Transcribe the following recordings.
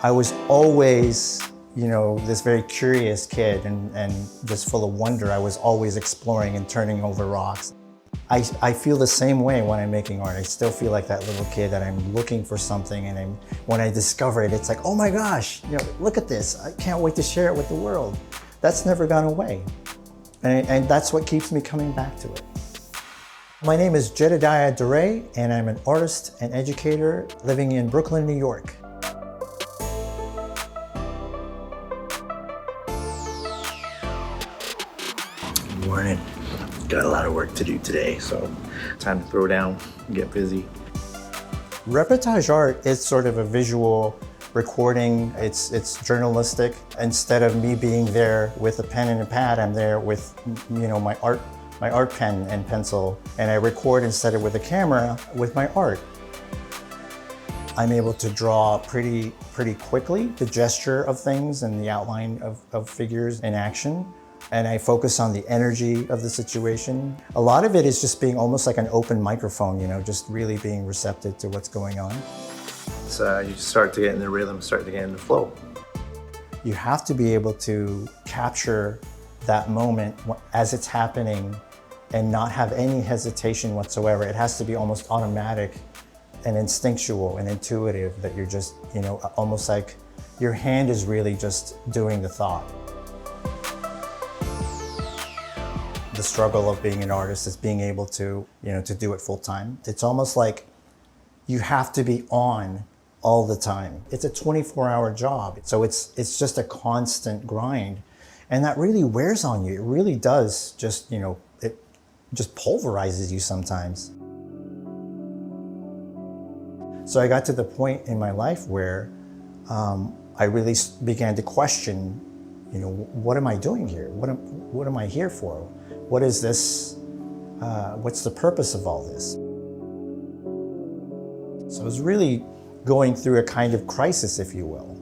I was always, this very curious kid and just full of wonder. I was always exploring and turning over rocks. I feel the same way when I'm making art. I still feel like that little kid that I'm looking for something, and when I discover it, it's like, oh my gosh, look at this. I can't wait to share it with the world. That's never gone away. And that's what keeps me coming back to it. My name is Jedidiah Dore, and I'm an artist and educator living in Brooklyn, New York. Good morning. Got a lot of work to do today, so time to throw down and get busy. Reportage art is sort of a visual recording. It's journalistic. Instead of me being there with a pen and a pad, I'm there with my art pen and pencil, and I record instead of with a camera with my art. I'm able to draw pretty quickly the gesture of things and the outline of figures in action. And I focus on the energy of the situation. A lot of it is just being almost like an open microphone, just really being receptive to what's going on. So you start to get in the rhythm, start to get in the flow. You have to be able to capture that moment as it's happening and not have any hesitation whatsoever. It has to be almost automatic and instinctual and intuitive, that you're just, almost like your hand is really just doing the thought. The struggle of being an artist is being able to, to do it full time. It's almost like you have to be on all the time. It's a 24-hour job. So it's just a constant grind. And that really wears on you. It really does just, it just pulverizes you sometimes. So I got to the point in my life where I really began to question, what am I doing here? What am I here for? What is this? What's the purpose of all this? So I was really going through a kind of crisis, if you will.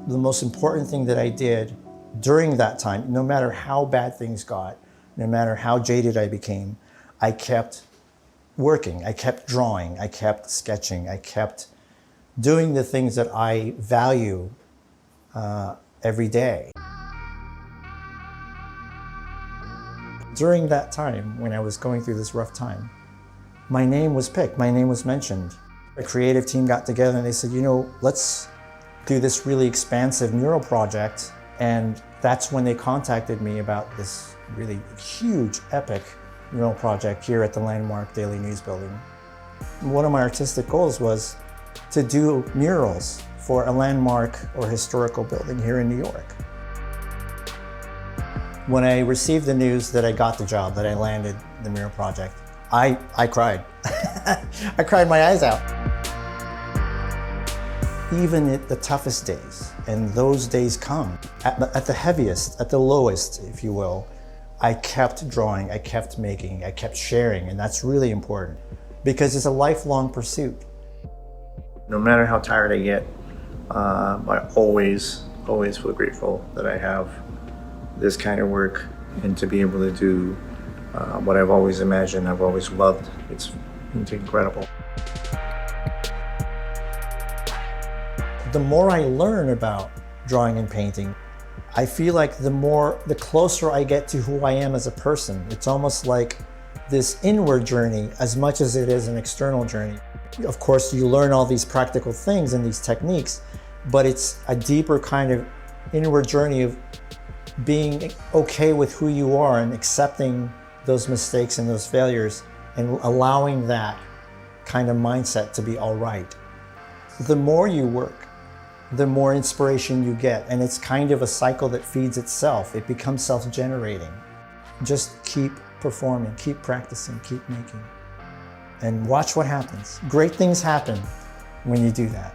The most important thing that I did during that time, no matter how bad things got, no matter how jaded I became, I kept working, I kept drawing, I kept sketching, I kept doing the things that I value every day. During that time, when I was going through this rough time, my name was picked, my name was mentioned. A creative team got together and they said, let's do this really expansive mural project. And that's when they contacted me about this really huge, epic mural project here at the landmark Daily News building. One of my artistic goals was to do murals for a landmark or historical building here in New York. When I received the news that I got the job, that I landed the mural project, I cried. I cried my eyes out. Even at the toughest days, and those days come, at the heaviest, at the lowest, if you will, I kept drawing, I kept making, I kept sharing, and that's really important because it's a lifelong pursuit. No matter how tired I get, I always feel grateful that I have this kind of work and to be able to do what I've always imagined, I've always loved. It's incredible. The more I learn about drawing and painting, I feel like the closer I get to who I am as a person. It's almost like this inward journey as much as it is an external journey. Of course, you learn all these practical things and these techniques, but it's a deeper kind of inward journey of being okay with who you are and accepting those mistakes and those failures and allowing that kind of mindset to be all right. The more you work, the more inspiration you get, and it's kind of a cycle that feeds itself. It becomes self-generating. Just keep performing, keep practicing, keep making, and watch what happens. Great things happen when you do that.